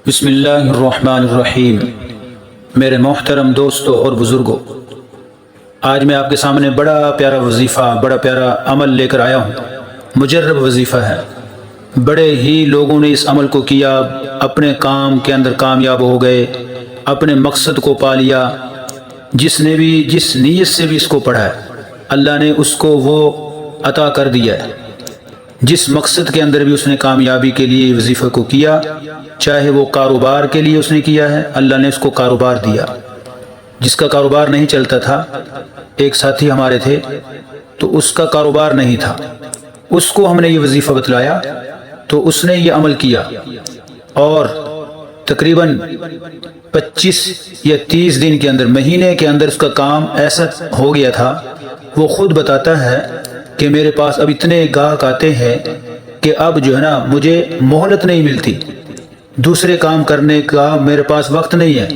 بسم اللہ الرحمن الرحیم۔ میرے محترم دوستوں اور بزرگوں، آج میں آپ کے سامنے بڑا پیارا وظیفہ، بڑا پیارا عمل لے کر آیا ہوں۔ مجرب وظیفہ ہے، بڑے ہی لوگوں نے اس عمل کو کیا، اپنے کام کے اندر کامیاب ہو گئے، اپنے مقصد کو پا لیا۔ جس نے بھی جس نیت سے بھی اس کو پڑھا ہے، اللہ نے اس کو وہ عطا کر دیا ہے۔ جس مقصد کے اندر بھی اس نے کامیابی کے لیے وظیفہ کو کیا، چاہے وہ کاروبار کے لیے اس نے کیا ہے، اللہ نے اس کو کاروبار دیا۔ جس کا کاروبار نہیں چلتا تھا، ایک ساتھی ہمارے تھے تو اس کا کاروبار نہیں تھا، اس کو ہم نے یہ وظیفہ بتلایا تو اس نے یہ عمل کیا، اور تقریباً 25 یا 30 دن کے اندر، مہینے کے اندر اس کا کام ایسا ہو گیا تھا۔ وہ خود بتاتا ہے کہ میرے پاس اب اتنے گاہک آتے ہیں کہ اب جو ہے نا مجھے مہلت نہیں ملتی، دوسرے کام کرنے کا میرے پاس وقت نہیں ہے۔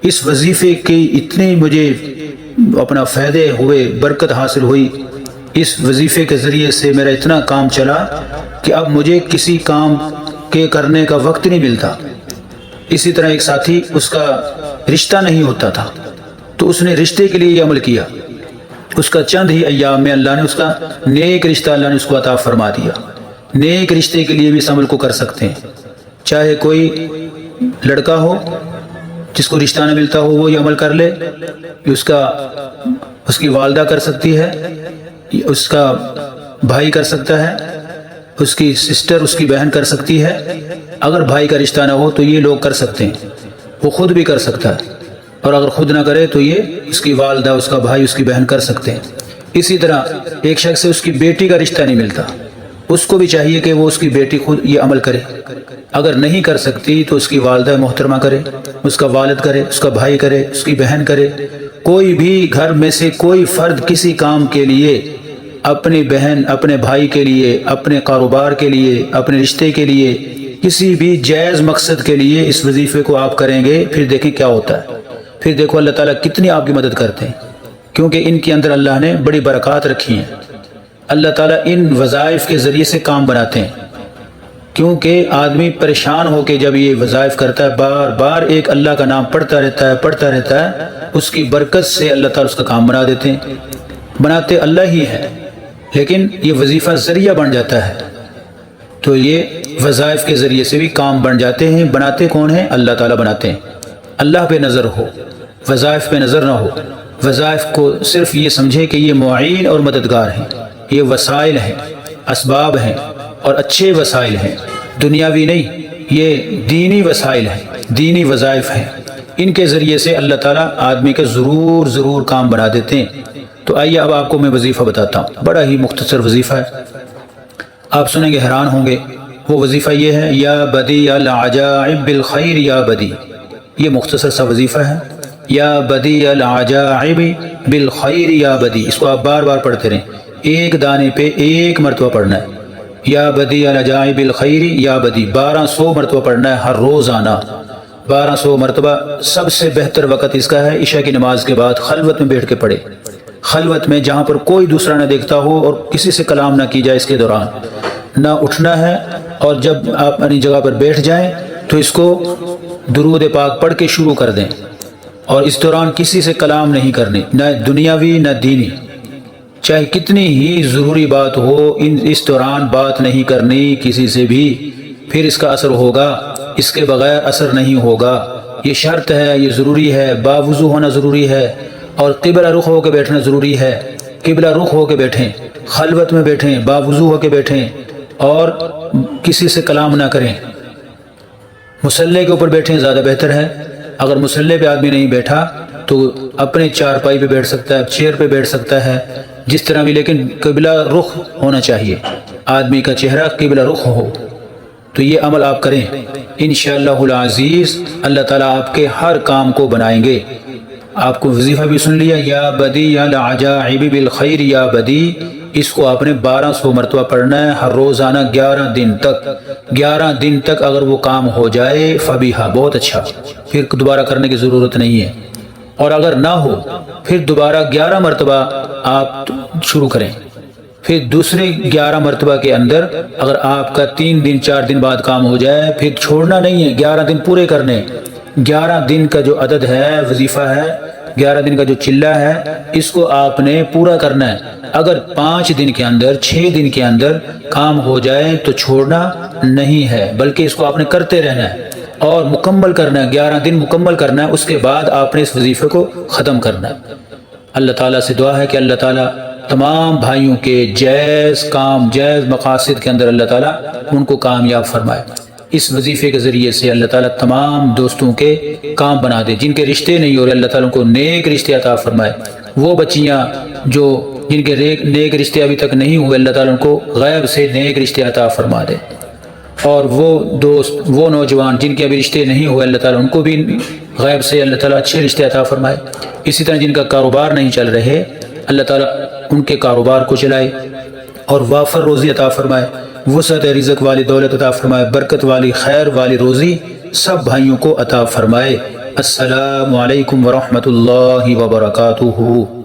اس وظیفے کی اتنی مجھے اپنا فائدے ہوئے، برکت حاصل ہوئی، اس وظیفے کے ذریعے سے میرا اتنا کام چلا کہ اب مجھے کسی کام کے کرنے کا وقت نہیں ملتا۔ اسی طرح ایک ساتھی، اس کا رشتہ نہیں ہوتا تھا تو اس نے رشتے کے لیے یہ عمل کیا۔ اس کا چند ہی ایام میں اللہ نے اس کا نیک رشتہ اللہ نے اس کو عطا فرما دیا۔ نیک رشتے کے لیے بھی اس عمل کو کر سکتے ہیں، چاہے کوئی لڑکا ہو جس کو رشتہ نہ ملتا ہو، وہ یہ عمل کر لے، اس کی والدہ کر سکتی ہے، اس کا بھائی کر سکتا ہے، اس کی سسٹر، اس کی بہن کر سکتی ہے۔ اگر بھائی کا رشتہ نہ ہو تو یہ لوگ کر سکتے ہیں، وہ خود بھی کر سکتا ہے، اور اگر خود نہ کرے تو یہ اس کی والدہ، اس کا بھائی، اس کی بہن کر سکتے ہیں۔ اسی طرح ایک شخص سے اس کی بیٹی کا رشتہ نہیں ملتا، اس کو بھی چاہیے کہ وہ اس کی بیٹی خود یہ عمل کرے۔ اگر نہیں کر سکتی تو اس کی والدہ محترمہ کرے، اس کا والد کرے، اس کا بھائی کرے، اس کی بہن کرے۔ کوئی بھی گھر میں سے کوئی فرد کسی کام کے لیے، اپنی بہن، اپنے بھائی کے لیے، اپنے کاروبار کے لیے، اپنے رشتے کے لیے، کسی بھی جائز مقصد کے لیے اس وظیفے کو آپ کریں گے، پھر دیکھیں کیا ہوتا ہے۔ پھر دیکھو اللہ تعالیٰ کتنی آپ کی مدد کرتے ہیں، کیونکہ ان کے اندر اللہ نے بڑی برکات رکھی ہیں۔ اللہ تعالیٰ ان وظائف کے ذریعے سے کام بناتے ہیں، کیونکہ آدمی پریشان ہو کے جب یہ وظائف کرتا ہے، بار بار ایک اللہ کا نام پڑھتا رہتا ہے، اس کی برکت سے اللہ تعالیٰ اس کا کام بنا دیتے ہیں۔ بناتے اللہ ہی ہے، لیکن یہ وظیفہ ذریعہ بن جاتا ہے، تو یہ وظائف کے ذریعے سے بھی کام بن جاتے ہیں۔ بناتے کون ہیں؟ اللہ تعالیٰ بناتے ہیں۔ اللہ پہ نظر ہو، وظائف پہ نظر نہ ہو۔ وظائف کو صرف یہ سمجھے کہ یہ معین اور مددگار ہیں، یہ وسائل ہیں، اسباب ہیں، اور اچھے وسائل ہیں، دنیاوی نہیں، یہ دینی وسائل ہیں، دینی وظائف ہیں۔ ان کے ذریعے سے اللہ تعالیٰ آدمی کا ضرور کام بنا دیتے ہیں۔ تو آئیے اب آپ کو میں وظیفہ بتاتا ہوں، بڑا ہی مختصر وظیفہ ہے، آپ سنیں گے حیران ہوں گے۔ وہ وظیفہ یہ ہے، یا بدیع العجائب بالخیر یا بدیع۔ یہ مختصر سا وظیفہ ہے، یا بدیع العجائب بالخیر یا بدیع۔ اس کو آپ بار بار پڑھتے رہیں، ایک دانے پہ ایک مرتبہ پڑھنا ہے۔ یا بدیع العجائب بالخیر یا بدیع 1200 مرتبہ پڑھنا ہے ہر روزانہ، 1200 مرتبہ۔ سب سے بہتر وقت اس کا ہے عشاء کی نماز کے بعد، خلوت میں بیٹھ کے پڑھے، خلوت میں جہاں پر کوئی دوسرا نہ دیکھتا ہو اور کسی سے کلام نہ کی جائے۔ اس کے دوران نہ اٹھنا ہے، اور جب آپ اپنی جگہ پر بیٹھ جائیں تو اس کو درود پاک پڑھ کے شروع کر دیں، اور اس دوران کسی سے کلام نہیں کرنے، نہ دنیاوی نہ دینی، چاہے کتنی ہی ضروری بات ہو، اس دوران بات نہیں کرنی کسی سے بھی، پھر اس کا اثر ہوگا، اس کے بغیر اثر نہیں ہوگا۔ یہ شرط ہے، یہ ضروری ہے، باوضو ہونا ضروری ہے، اور قبلہ رخ ہو کے بیٹھنا ضروری ہے۔ قبلہ رخ ہو کے بیٹھیں، خلوت میں بیٹھیں، باوضو ہو کے بیٹھیں، اور کسی سے کلام نہ کریں۔ مصلی کے اوپر بیٹھیں زیادہ بہتر ہے۔ اگر مصلی پہ آدمی نہیں بیٹھا تو اپنے چارپائی پہ بیٹھ سکتا ہے، چیئر پہ بیٹھ سکتا ہے، جس طرح بھی، لیکن قبلہ رخ ہونا چاہیے، آدمی کا چہرہ قبلہ رخ ہو۔ تو یہ عمل آپ کریں، انشاءاللہ العزیز اللہ تعالیٰ آپ کے ہر کام کو بنائیں گے۔ آپ کو وظیفہ بھی سن لیا، یا بدیع العجائب بالخیر یا بدیع، اس کو آپ نے 1200 مرتبہ پڑھنا ہے ہر روزانہ 11 دن تک۔ 11 دن تک اگر وہ کام ہو جائے فبیہا، بہت اچھا، پھر دوبارہ کرنے کی ضرورت نہیں ہے۔ اور اگر نہ ہو پھر دوبارہ 11 مرتبہ آپ شروع کریں، پھر دوسرے 11 مرتبہ کے اندر اگر آپ کا 3 دن 4 دن بعد کام ہو جائے پھر چھوڑنا نہیں ہے، 11 دن پورے کرنے۔ 11 دن کا جو عدد ہے، وظیفہ ہے، 11 دن کا جو چلہ ہے، اس کو آپ نے پورا کرنا ہے۔ اگر 5 دن کے اندر 6 دن کے اندر کام ہو جائے تو چھوڑنا نہیں ہے، بلکہ اس کو آپ نے کرتے رہنا ہے اور مکمل کرنا ہے، 11 دن مکمل کرنا ہے، اس کے بعد آپ نے اس وظیفے کو ختم کرنا ہے۔ اللہ تعالیٰ سے دعا ہے کہ اللہ تعالیٰ تمام بھائیوں کے جائز کام، جائز مقاصد کے اندر اللہ تعالیٰ ان کو کامیاب فرمائے۔ اس وظیفے کے ذریعے سے اللہ تعالیٰ تمام دوستوں کے کام بنا دے، جن کے رشتے نہیں ہو رہے اللہ تعالیٰ ان کو نیک رشتے عطا فرمائے۔ وہ بچیاں جو جن کے نیک رشتے ابھی تک نہیں ہوئے اللہ تعالیٰ ان کو غیب سے نیک رشتے عطا فرما دے، اور وہ دوست، وہ نوجوان جن کے ابھی رشتے نہیں ہوئے اللہ تعالیٰ ان کو بھی غیب سے اللہ تعالیٰ اچھے رشتے عطا فرمائے۔ اسی طرح جن کا کاروبار نہیں چل رہے اللہ تعالیٰ ان کے کاروبار کو چلائے اور وافر روزی عطا فرمائے، وسعت رزق والی دولت عطا فرمائے، برکت والی خیر والی روزی سب بھائیوں کو عطا فرمائے۔ السلام علیکم ورحمۃ اللہ وبرکاتہ۔